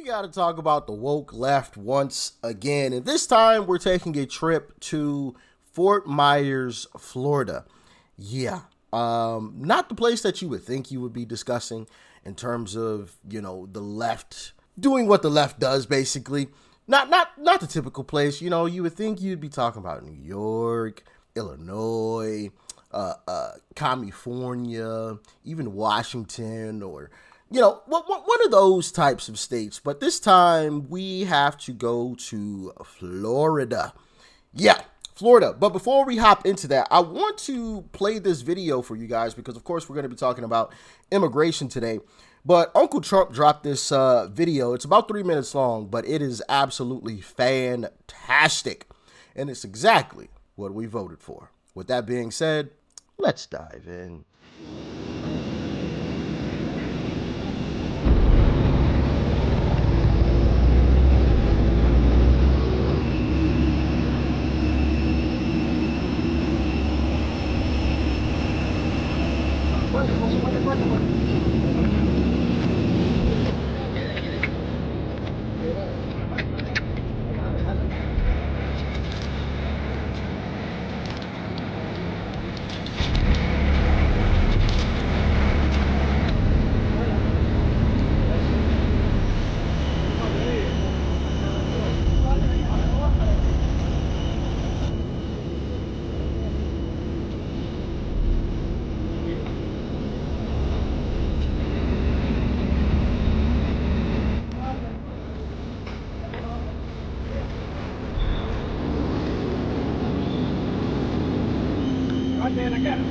We got to talk about the woke left once again, and this time we're taking a trip to Fort Myers, Florida. Yeah, not the place that you would think you would be discussing in terms of, the left doing what the left does, basically. Not the typical place. You would think you'd be talking about New York, Illinois, California, even Washington, or one of those types of states. But this time we have to go to Florida. Yeah, Florida. But before we hop into that, I want to play this video for you guys because, of course, we're going to be talking about immigration today. But Uncle Trump dropped this video. It's about 3 minutes long, but it is absolutely fantastic. And it's exactly what we voted for. With that being said, let's dive in. Man, I got it.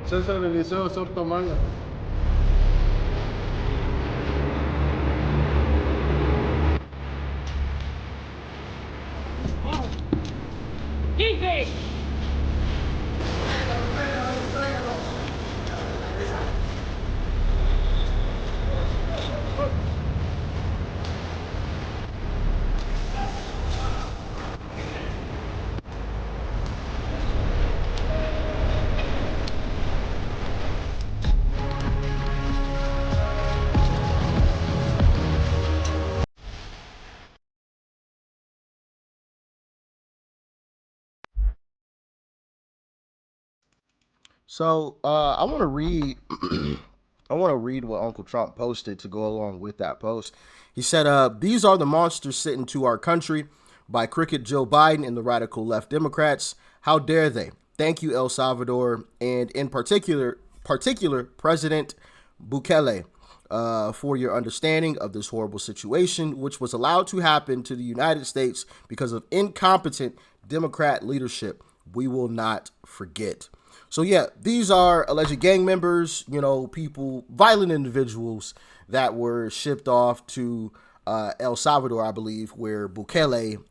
César Eliseo Sorto Manga. Easy! So I want to read. I want to read what Uncle Trump posted to go along with that post. He said, "These are the monsters sent into our country by crooked Joe Biden and the radical left Democrats. How dare they? Thank you, El Salvador, and in particular President Bukele, for your understanding of this horrible situation, which was allowed to happen to the United States because of incompetent Democrat leadership. We will not forget." So yeah, these are alleged gang members, people, violent individuals that were shipped off to El Salvador, I believe, where Bukele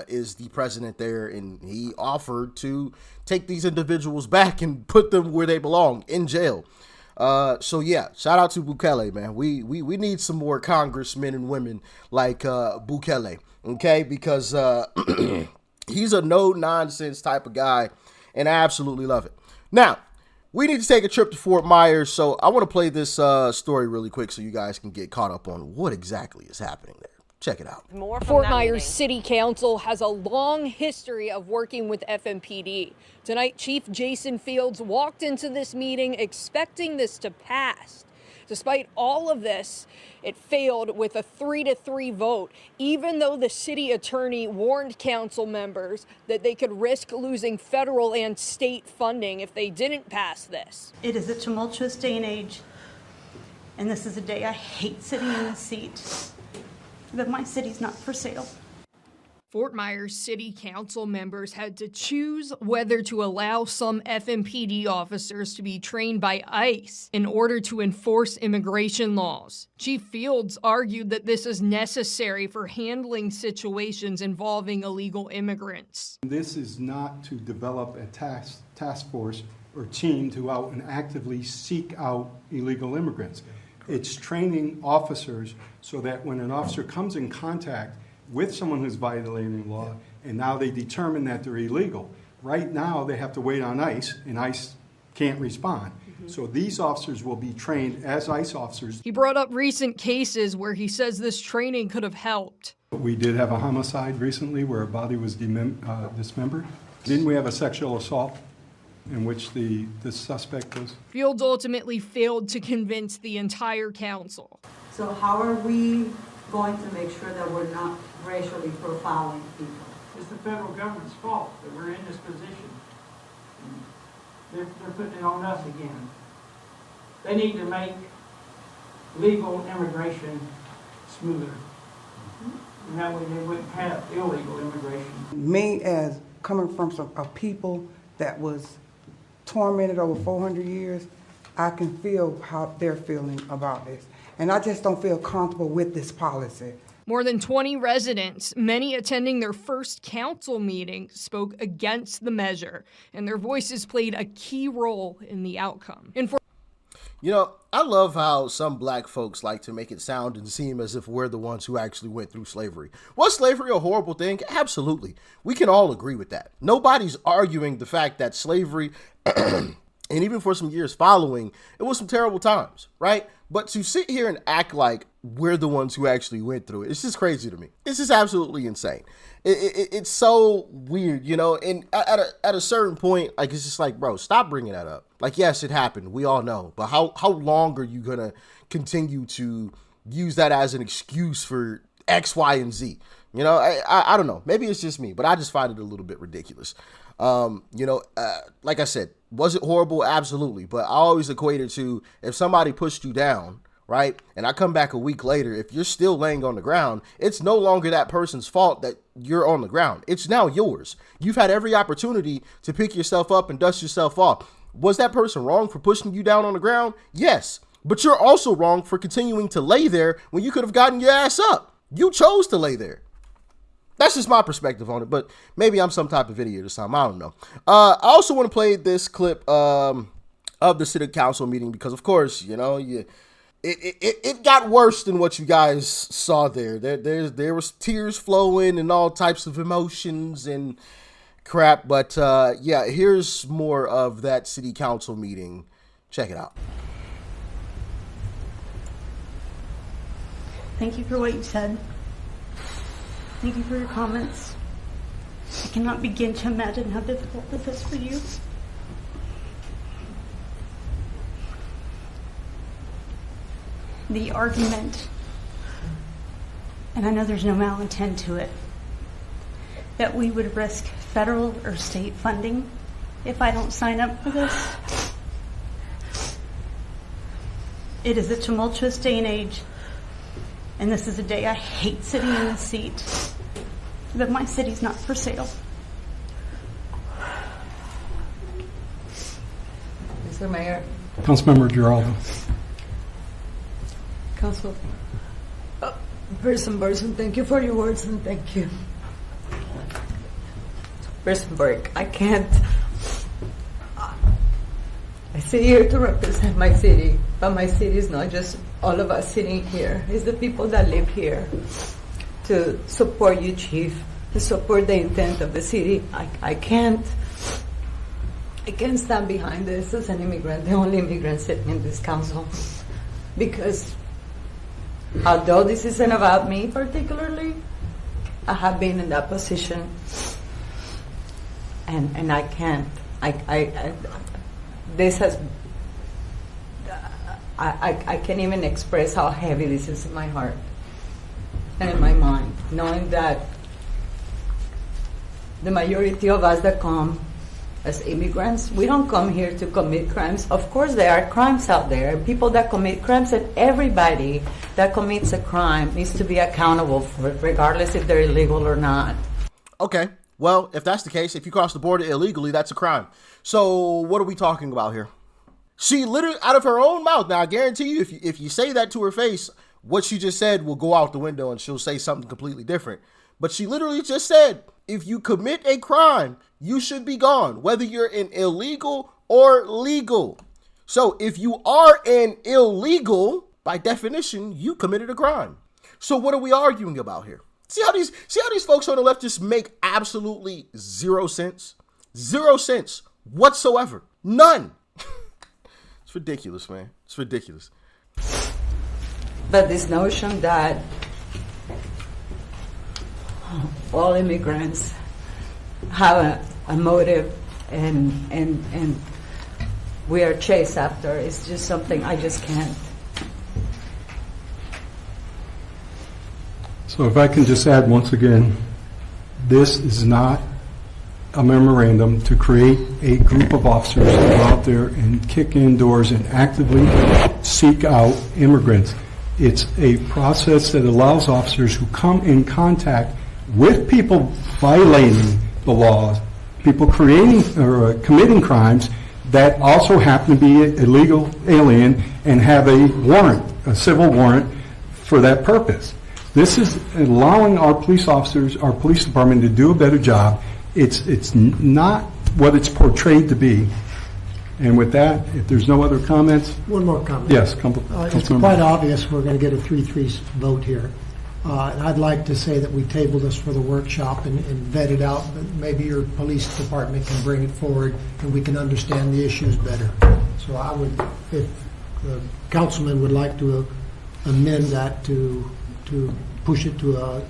is the president there, and he offered to take these individuals back and put them where they belong, in jail. So yeah, shout out to Bukele, man. We need some more congressmen and women like Bukele, okay? Because he's a no-nonsense type of guy, and I absolutely love it. Now, we need to take a trip to Fort Myers. So I want to play this story really quick so you guys can get caught up on what exactly is happening there. Check it out. Fort Myers City Council has a long history of working with FMPD. Tonight, Chief Jason Fields walked into this meeting expecting this to pass. Despite all of this, it failed with a 3-3 vote, even though the city attorney warned council members that they could risk losing federal and state funding if they didn't pass this. It is a tumultuous day and age, and this is a day I hate sitting in this seat. But my city's not for sale. Fort Myers City Council members had to choose whether to allow some FMPD officers to be trained by ICE in order to enforce immigration laws. Chief Fields argued that this is necessary for handling situations involving illegal immigrants. This is not to develop a task force or team to out and actively seek out illegal immigrants. It's training officers so that when an officer comes in contact with someone who's violating law and now they determine that they're illegal, right now they have to wait on ICE and ICE can't respond. So these officers will be trained as ICE officers. He brought up recent cases where he says this training could have helped. We did have a homicide recently where a body was dismembered. Didn't we have a sexual assault in which the suspect was? Fields ultimately failed to convince the entire council. So how are we going to make sure that we're not racially profiling people? It's the federal government's fault that we're in this position. They're putting it on us again. They need to make legal immigration smoother. And that way they wouldn't have illegal immigration. Me, as coming from a people that was tormented over 400 years, I can feel how they're feeling about this. And I just don't feel comfortable with this policy. More than 20 residents, many attending their first council meeting, spoke against the measure, and their voices played a key role in the outcome. You know, I love how some black folks like to make it sound and seem as if we're the ones who actually went through slavery. Was slavery a horrible thing? Absolutely. We can all agree with that. Nobody's arguing the fact that slavery, and even for some years following, it was some terrible times, right? But to sit here and act like we're the ones who actually went through it, it's just crazy to me. It's just absolutely insane. It's so weird, you know, and at a certain point, like, it's just like, bro, stop bringing that up. Like, yes, it happened. We all know. But how long are you going to continue to use that as an excuse for X, Y, and Z? You know, I don't know. Maybe it's just me, but I just find it a little bit ridiculous. You know, like I said, was it horrible? Absolutely. But I always equate it to if somebody pushed you down, right? And I come back a week later, if you're still laying on the ground, it's no longer that person's fault that you're on the ground. It's now yours. You've had every opportunity to pick yourself up and dust yourself off. Was that person wrong for pushing you down on the ground? Yes. But you're also wrong for continuing to lay there when you could have gotten your ass up. You chose to lay there. That's just my perspective on it, but maybe I'm some type of idiot or something. I don't know. I also want to play this clip of the city council meeting because, of course, you know, it got worse than what you guys saw there. There was tears flowing and all types of emotions and crap. But yeah, here's more of that city council meeting. Check it out. Thank you for what you said. Thank you for your comments. I cannot begin to imagine how difficult this is for you. The argument, and I know there's no malintent to it, that we would risk federal or state funding if I don't sign up for this. It is a tumultuous day and age, and this is a day I hate sitting in this seat. But my city's not for sale. Mr. Mayor. Councilmember Giraldo. Council. Person, thank you for your words and thank you. Bersenberg, I can't. I sit here to represent my city, but my city is not just all of us sitting here. It's the people that live here. To support you, Chief, to support the intent of the city. I can't I can't stand behind this as an immigrant, the only immigrant sitting in this council, because although this isn't about me particularly, I have been in that position, and I can't. This has. I can't even express how heavy this is in my heart and in my mind, knowing that the majority of us that come as immigrants, we don't come here to commit crimes. Of course, there are crimes out there, people that commit crimes, and everybody that commits a crime needs to be accountable for it, regardless if they're illegal or not. Okay, well, if that's the case, if you cross the border illegally, that's a crime. So what are we talking about here? She literally, out of her own mouth. Now, I guarantee you, if you say that to her face, what she just said will go out the window and she'll say something completely different. But she literally just said, if you commit a crime, you should be gone, whether you're an illegal or legal. So if you are an illegal, by definition, you committed a crime. So what are we arguing about here? See how these folks on the left just make absolutely 0 sense? 0 sense whatsoever. None. It's ridiculous, man. It's ridiculous. But this notion that all immigrants have a motive and we are chased after is just something I just can't. So if I can just add once again, this is not a memorandum to create a group of officers to go out there and kick in doors and actively seek out immigrants. It's a process that allows officers who come in contact with people violating the laws, people creating or committing crimes that also happen to be a illegal alien and have a warrant, a civil warrant for that purpose. This is allowing our police officers, our police department to do a better job. It's not what it's portrayed to be. And with that, if there's no other comments. One more comment. Yes, it's quite obvious we're going to get a 3-3 vote here. And I'd like to say that we table this for the workshop and vet it out. But maybe your police department can bring it forward and we can understand the issues better. So I would, if the councilman would like to amend that to push it to a...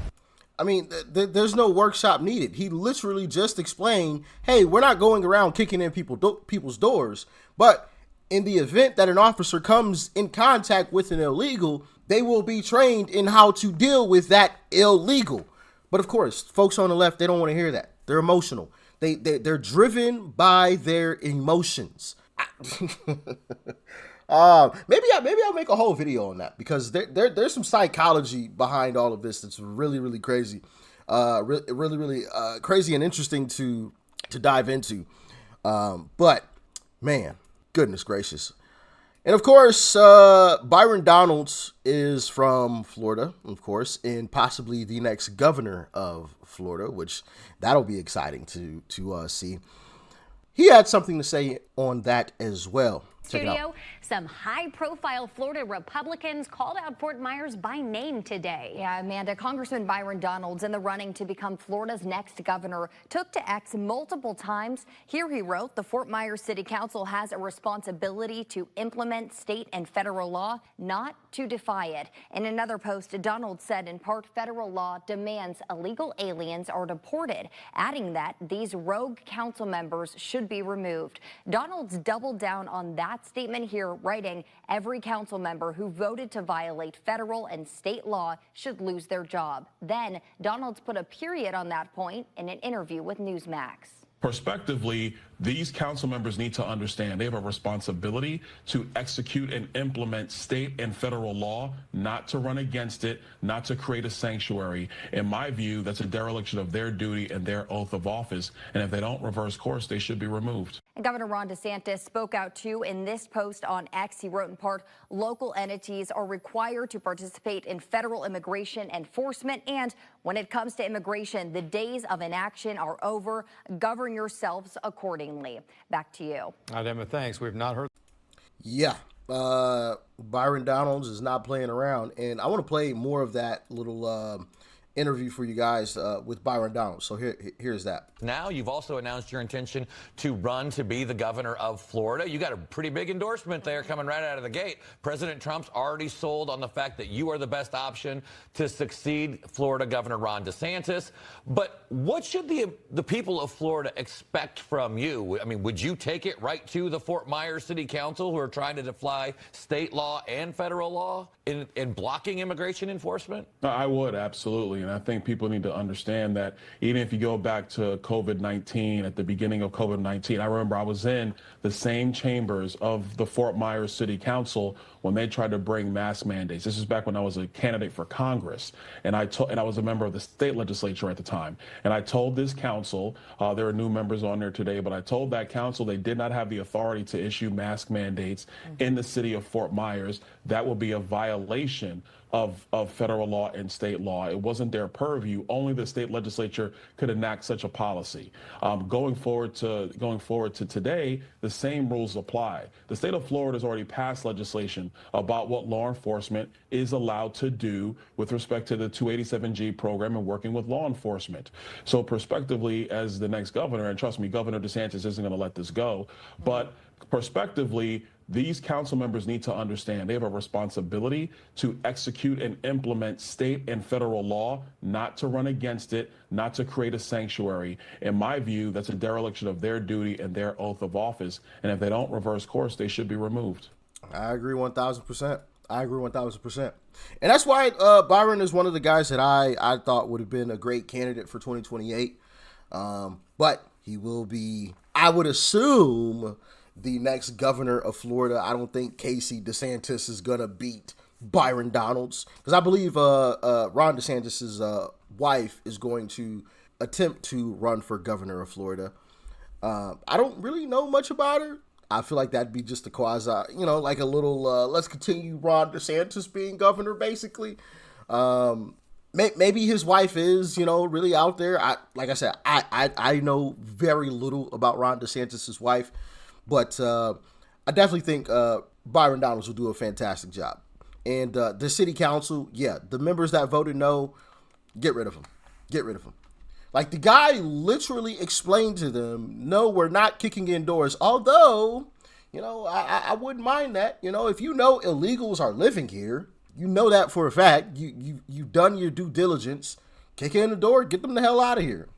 I mean, there's no workshop needed. He literally just explained, hey, we're not going around kicking in people's doors, but in the event that an officer comes in contact with an illegal, they will be trained in how to deal with that illegal. But of course, folks on the left, they don't want to hear that. They're emotional. They're driven by their emotions. Maybe I'll make a whole video on that, because there's some psychology behind all of this that's really, really crazy, really crazy and interesting to dive into. But man, goodness gracious. And of course, Byron Donalds is from Florida, of course, and possibly the next governor of Florida, which that'll be exciting to see. He had something to say on that as well. Studio, some high-profile Florida Republicans called out Fort Myers by name today. Yeah, Amanda, Congressman Byron Donalds, in the running to become Florida's next governor, took to X multiple times. Here he wrote, the Fort Myers City Council has a responsibility to implement state and federal law, not to defy it. In another post, Donalds said in part federal law demands illegal aliens are deported, adding that these rogue council members should be removed. Donalds doubled down on that statement here, writing, every council member who voted to violate federal and state law should lose their job. Then Donalds put a period on that point in an interview with Newsmax. Prospectively, these council members need to understand they have a responsibility to execute and implement state and federal law, not to run against it, not to create a sanctuary. In my view, that's a dereliction of their duty and their oath of office. And if they don't reverse course, they should be removed. And Governor Ron DeSantis spoke out too in this post on X. He wrote in part, local entities are required to participate in federal immigration enforcement. And when it comes to immigration, the days of inaction are over. Govern yourselves accordingly. Back to you. All right, Emma, thanks. We've not heard. Yeah, Byron Donalds is not playing around. And I want to play more of that little interview for you guys with Byron Donalds. So here's that. Now you've also announced your intention to run to be the governor of Florida. You got a pretty big endorsement there coming right out of the gate. President Trump's already sold on the fact that you are the best option to succeed Florida Governor Ron DeSantis. But what should the people of Florida expect from you? I mean, would you take it right to the Fort Myers City Council, who are trying to defy state law and federal law in blocking immigration enforcement? I would, absolutely. And I think people need to understand that even if you go back to COVID-19, at the beginning of COVID-19, I remember I was in the same chambers of the Fort Myers City Council when they tried to bring mask mandates. This is back when I was a candidate for Congress, and I was a member of the state legislature at the time. And I told this council, there are new members on there today, but I told that council they did not have the authority to issue mask mandates in the city of Fort Myers. That would be a violation of federal law and state law. It wasn't their purview. Only the state legislature could enact such a policy. Going forward to today, the same rules apply. The state of Florida has already passed legislation about what law enforcement is allowed to do with respect to the 287G program and working with law enforcement. So prospectively, as the next governor, and trust me, Governor DeSantis isn't going to let this go, but prospectively, these council members need to understand they have a responsibility to execute and implement state and federal law, not to run against it, not to create a sanctuary. In my view, that's a dereliction of their duty and their oath of office. And if they don't reverse course, they should be removed. I agree 1,000%. I agree 1,000%. And that's why Byron is one of the guys that I thought would have been a great candidate for 2028. But he will be, I would assume, the next governor of Florida. I don't think Casey DeSantis is going to beat Byron Donalds, because I believe Ron DeSantis' wife is going to attempt to run for governor of Florida. I don't really know much about her. I feel like that'd be just a quasi, like a little, let's continue Ron DeSantis being governor, basically. Maybe his wife is, really out there. Like I said, I know very little about Ron DeSantis' wife. But I definitely think Byron Donalds will do a fantastic job. And the city council, the members that voted no, get rid of them. Get rid of them. Like, the guy literally explained to them, no, we're not kicking in doors. Although, I wouldn't mind that. If illegals are living here, that for a fact. You've done your due diligence. Kick in the door, get them the hell out of here.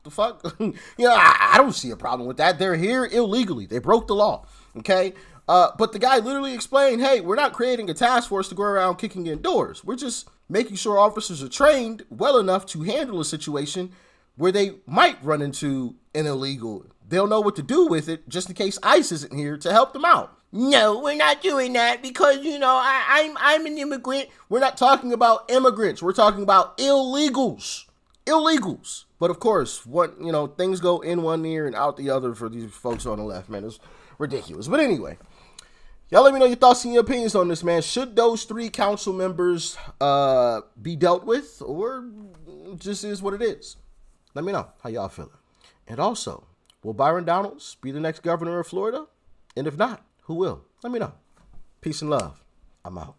The fuck? I don't see a problem with that. They're here illegally. They broke the law. Okay? But the guy literally explained, hey, we're not creating a task force to go around kicking in doors. We're just making sure officers are trained well enough to handle a situation where they might run into an illegal. They'll know what to do with it just in case ICE isn't here to help them out. No, we're not doing that because, I'm an immigrant. We're not talking about immigrants. We're talking about illegals. Illegals. But of course, things go in one ear and out the other for these folks on the left, man. It's ridiculous. But anyway, y'all let me know your thoughts and your opinions on this, man. Should those 3 council members be dealt with, or just is what it is? Let me know how y'all feeling. And also, will Byron Donalds be the next governor of Florida? And if not, who will? Let me know. Peace and love. I'm out.